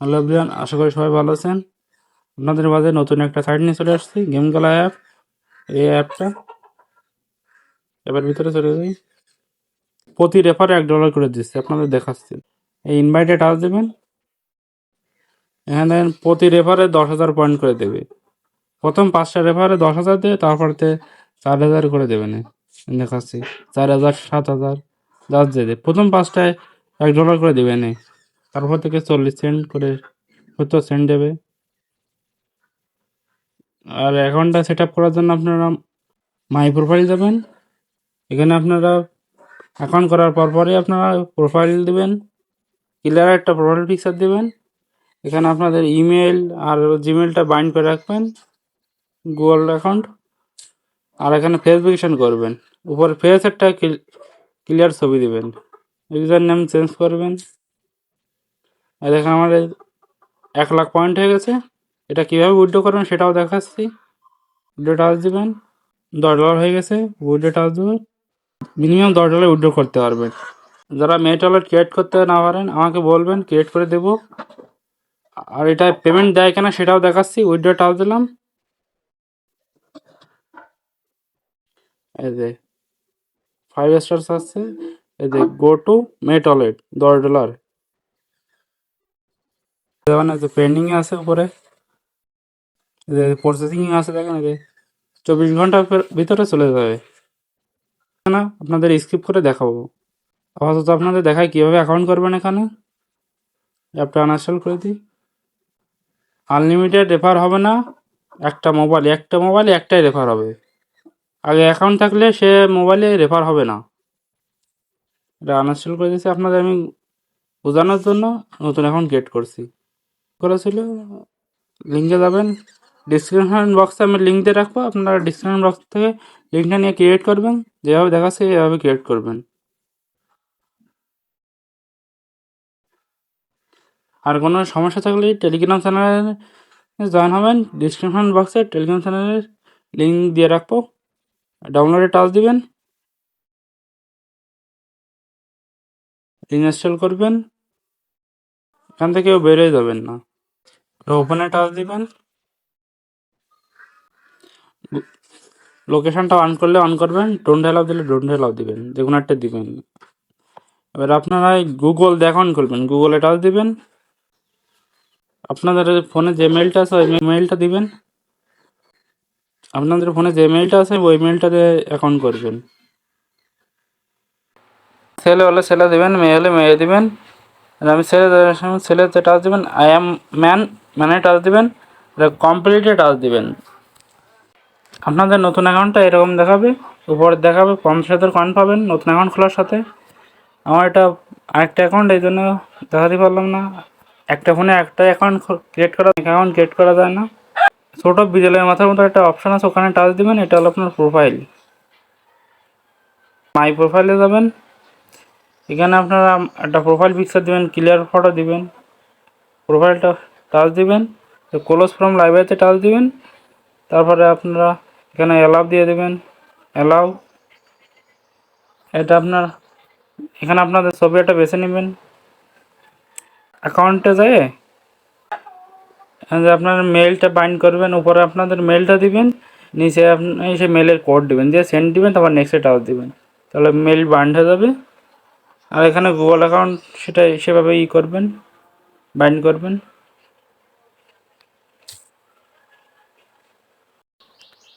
Hello everyone, আশা করি সবাই ভালো আছেন। আপনাদের মাঝে নতুন একটা সাইট নিয়ে চলে আসছি, গেম খেলা অ্যাপ। এই অ্যাপটা এবার ভিতরে চলে যাই। প্রতি রেফারে $1 করে দিচ্ছে, আপনাদের দেখাচ্ছি। এই ইনভাইটে টাচ দেবেন। এখানে প্রতি রেফারে 10,000 পয়েন্ট করে দেবে। প্রথম 5টা রেফারে 10,000 দেবে, তারপরে 4,000 করে দেবেন। দেখাচ্ছি 4,000, 7,000 যার দেবে। প্রথম 5টায় $1 করে দেবেন। তারপর থেকে 40 সেন্ট করে 70 সেন্ট দেবে। আর অ্যাকাউন্টটা সেট আপ করার জন্য আপনারা মাই প্রোফাইল যাবেন। এখানে আপনারা অ্যাকাউন্ট করার পরপরই আপনারা প্রোফাইল দিবেন, ক্লিয়ার একটা প্রোফাইল পিকচার দিবেন। এখানে আপনাদের ইমেল আর জিমেলটা বাইন্ড করে রাখবেন, গুগল অ্যাকাউন্ট। আর এখানে ভেরিফিকেশন করবেন, উপরে ফেস একটা ক্লিয়ার ছবি দিবেন, ইউজার নেম চেঞ্জ করবেন। আর এখানে আমাদের 1,00,000 পয়েন্ট হয়ে গেছে। এটা কীভাবে উইথড্র করবেন সেটাও দেখাচ্ছি। উইথড্র টাচ দিবেন, $10 হয়ে গেছে। উইথড্র টাচ দেবেন, মিনিমাম $10 উইথড্র করতে পারবেন। যারা মেট ওয়ালেট ক্রিয়েট করতে না পারেন আমাকে বলবেন, ক্রিয়েট করে দেবো। আর এটা পেমেন্ট দেয় কিনা সেটাও দেখাচ্ছি। উইথড্র টাচ দিলাম, এই যে 5 স্টার্স আসছে। এই যে গো টু মেট ওয়ালেট $10 মানে যে পেন্ডিং এ আছে উপরে, এই যে প্রসেসিং আছে দেখেন, এই যে 24 ঘন্টার ভিতরে চলে যাবে না। আপনাদের স্কিপ করে দেখাবো। আপাতত আপনাদের দেখায় কিভাবে অ্যাকাউন্ট করবেন। এখানে অ্যাপটা আনইনস্টল করে দিই। আনলিমিটেড রেফার হবে না, একটা মোবাইলে একটাই রেফার হবে। আগে অ্যাকাউন্ট থাকলে সে মোবাইলে রেফার হবে না। এটা আনইনস্টল করে দিয়েছি আপনাদের আমি বোঝানোর জন্য। নতুন অ্যাকাউন্ট ক্রিয়েট করছি, করেছিল। লিঙ্কে যাবেন, ডিসক্রিপশন বক্সে আমি লিঙ্ক দিয়ে রাখবো। আপনারা ডিসক্রিপশন বক্স থেকে লিঙ্কটা নিয়ে ক্রিয়েট করবেন। যেভাবে দেখাচ্ছে এভাবে ক্রিয়েট করবেন। আর কোনো সমস্যা থাকলে টেলিগ্রাম চ্যানেলে জয়েন হবেন। ডিসক্রিপশন বক্সে টেলিগ্রাম চ্যানেলের লিঙ্ক দিয়ে রাখবো, ডাউনলোডে টাচ দিবেন, ইনস্টল করবেন। এখান থেকেও বেরোয় যাবেন না, ওপেনে টাচ দিবেন। লোকেশনটা অন করলে অন করবেন, ডোন্ট অ্যালাউ দিলে ডোন্ট অ্যালাউ দিবেন, যে কোনো একটা দিবেন। এবার আপনারা গুগল দিয়ে অ্যাকাউন্ট খুলবেন, গুগলে টাচ দিবেন। আপনাদের ফোনে যে মেলটা আছে ওই মেলটা দিবেন। আপনাদের ফোনে যে মেলটা আছে ওই মেলটা দিয়ে অ্যাকাউন্ট করবেন। ছেলে হলে ছেলে দিবেন, মেয়ে হলে মেয়ে দিবেন। আর আমি ছেলেতে টাচ দিবেন, আই অ্যাম ম্যান মানে টাচ দিবেন, কমপ্লিটে টাচ দিবেন। আপনাদের নতুন অ্যাকাউন্টটা এরকম দেখাবে, উপরে দেখাবে 50,000 কয়েন পাবেন নতুন অ্যাকাউন্ট খোলার সাথে। আমার এটা আরেকটা অ্যাকাউন্ট, এই জন্য দেখাতে পারলাম না। একটা ফোনে একটা অ্যাকাউন্ট ক্রিয়েট করা যায় না। ছোট বিড়ালের মাথার মতো একটা অপশান আছে, ওখানে টাচ দিবেন। এটা হলো আপনার প্রোফাইল। মাই প্রোফাইলে যাবেন। এখানে আপনারা একটা প্রোফাইল পিকচার দিবেন, ক্লিয়ার ফটো দিবেন, প্রোফাইলটা টাচ দিবেন, ক্লোজ ফ্রম লাইব্রেরিতে টাচ দিবেন। তারপরে আপনারা এখানে অ্যালাউ দিয়ে দেবেন, অ্যালাউ। এটা আপনার এখানে আপনাদের ছবি একটা বেছে নেবেন। অ্যাকাউন্টে যেয়ে আপনার মেলটা বাইন্ড করবেন, উপরে আপনাদের মেলটা দিবেন, নিচে আপনি সেই মেলের কোড দিবেন, দিয়ে সেন্ড দিবেন, তারপর নেক্সটে টাচ দিবেন। তাহলে মেল বাইন্ড হয়ে যাবে। আর এখানে গুগল অ্যাকাউন্ট সেটা সেভাবে করবেন, বাইন্ড করবেন।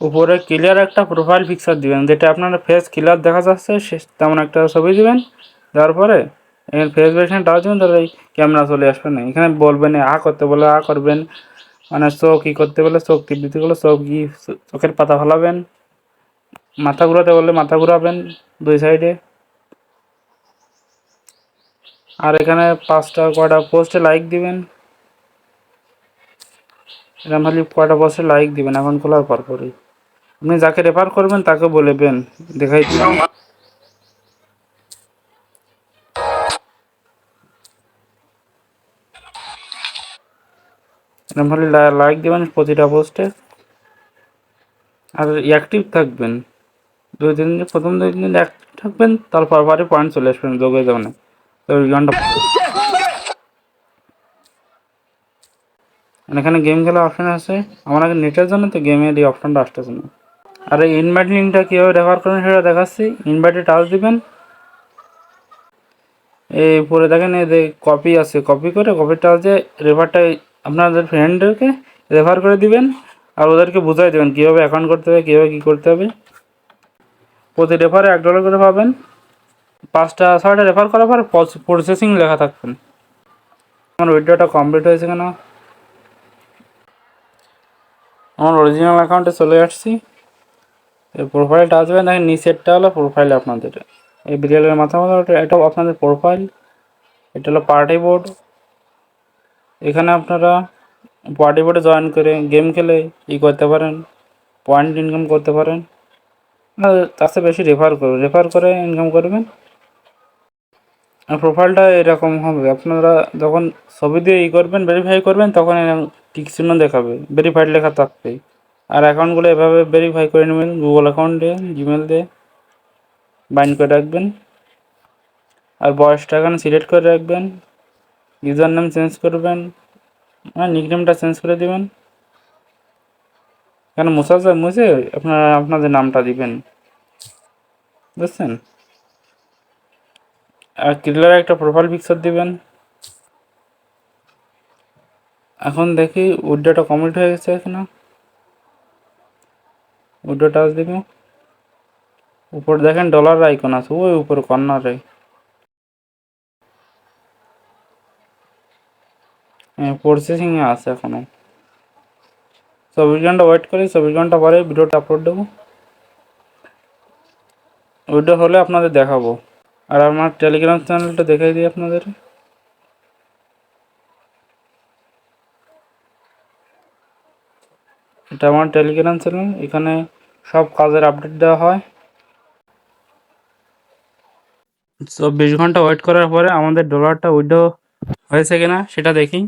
উপরে ক্লিয়ার একটা প্রোফাইল পিকচার দিবেন, যেটা আপনার ফেস ক্লিয়ার দেখা যাচ্ছে তেমন একটা ছবি দিবেন। দেওয়ার পরে এখানে ফেস ভ্যারিফিকেশন টাচ দিবেন, তাহলে এই ক্যামেরা চলে আসবে না। এখানে বলবেন আ করতে বলে আ করবেন, মানে চোখ ই করতে বলে চোখ টিপতে বলে চোখ চোখের পাতা ফেলাবেন, মাথা ঘুরাতে বললে মাথা ঘুরাবেন 2 সাইডে। আর এখানে 5টা কয়টা পোস্টে লাইক দিবেন। এরকম খালি কয়টা পোস্টে লাইক দিবেন এখন খোলার পরপরই। আপনি যাকে রেফার করবেন তাকে বলবেন, দেখাই দিবেন। এরকম খালি লাইক দিবেন প্রতিটা পোস্টে। আর অ্যাক্টিভ থাকবেন 2-3 দিন, প্রথম 2 দিন অ্যাক্টিভ থাকবেন, তারপর পরে পয়েন্ট চলে আসবেন যোগে যাবেন। 24 ঘন্টা এখানে গেম খেলা অপশন আছে, আমার আগে নেটের জন্য তো গেমের এই অপশনটা আসতেছে না। আর এই ইনভাইট লিঙ্কটা কীভাবে রেফার করবেন সেটা দেখাচ্ছি। ইনভাইটে টাচ দিবেন, এই উপরে দেখেন এই যে কপি আছে, কপি করে কপি টাচ দিয়ে রেফারটা আপনাদের ফ্রেন্ডদেরকে রেফার করে দিবেন আর ওদেরকে বুঝাই দেবেন কীভাবে অ্যাকাউন্ট করতে হবে, কীভাবে কী করতে হবে। প্রতি রেফারে $1 করে পাবেন। 5টা 6টা রেফার করার পর প্রসেসিং লেখা থাকবেন। আমার ভিডিওটা কমপ্লিট হয়েছে কেন, আমার অরিজিনাল অ্যাকাউন্টে চলে আসছি। এই প্রোফাইলটা আসবে, দেখেন নিচেরটা হলো প্রোফাইল আপনাদের, এই বিড়ালের মাথা এটাও আপনাদের প্রোফাইল। এটা হলো পার্টি বোর্ড। এখানে আপনারা পার্টি বোর্ডে জয়েন করে গেম খেলে করতে পারেন, পয়েন্ট ইনকাম করতে পারেন। আর তার চেয়ে বেশি রেফার করে ইনকাম করবেন। আর প্রোফাইলটা এরকম হবে, আপনারা যখন ছবি দিয়ে করবেন ভেরিফাই করবেন তখন এরকম টিক চিহ্ন দেখাবে, ভেরিফাইড লেখা থাকবে। আর অ্যাকাউন্টগুলো এভাবে ভেরিফাই করে নেবেন, গুগল অ্যাকাউন্ট দিয়ে জিমেল দিয়ে বাইন্ড করে রাখবেন। আর বয়সটা এখানে সিলেক্ট করে রাখবেন, ইউজার নেম চেঞ্জ করবেন, আর নিকনেমটা চেঞ্জ করে দেবেন। এখানে মুছে আপনারা আপনাদের নামটা দিবেন, বুঝছেন। আর ক্লিয়ার একটা প্রোফাইল পিকচার দিবেন। এখন দেখি উইড্রোটা কমপ্লিট হয়ে গেছে, এখানে উইড্রো টাচ দিব। উপরে দেখেন ডলার আইকন আছে, ওই উপরে কর্নারে প্রসেসিংয়ে আছে এখনো। 24 ঘন্টা ওয়েট করি, 24 ঘন্টা পরে ভিডিওটা আপলোড দেবো। উইড্রো হলে আপনাদের দেখাবো। আর আমার টেলিগ্রাম চ্যানেলটা দেখাই দিই আপনাদের। এটা আমার টেলিগ্রাম চ্যানেল, এখানে সব কাজের আপডেট দেওয়া হয়। 24 ঘন্টা ওয়েট করার পরে আমাদের ডলারটা উইড্রো হয়েছে কিনা সেটা দেখি।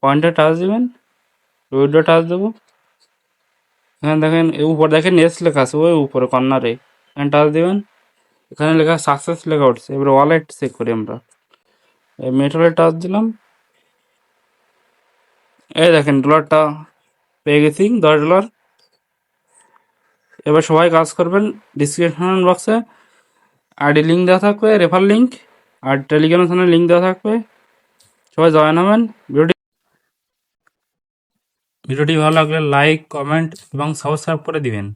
পয়েন্টে টাচ দিবেন, উইড্রো টাচ দেবো। এখানে দেখেন উপর দেখেন নেক্সট লেখা আছে, ওই উপরে কর্নারে এখানে টাচ দিবেন। এখানে লেখা সাকসেস লেখা উঠছে। এবার ওয়ালেট চেক করি আমরা, এই মেটলে টাচ দিলাম। এই দেখেন ডলারটা পেয়ে গেছি, $10। এবার সবাই কাজ করবেন, ডিসক্রিপশন বক্সে আইডি লিঙ্ক দেওয়া থাকবে, রেফার লিঙ্ক, আর টেলিগ্রাম চ্যানেল লিঙ্ক দেওয়া থাকবে। সবাই জয়েন হবেন। ভিডিওটি ভালো লাগলে লাইক, কমেন্ট এবং সাবস্ক্রাইব করে দিবেন।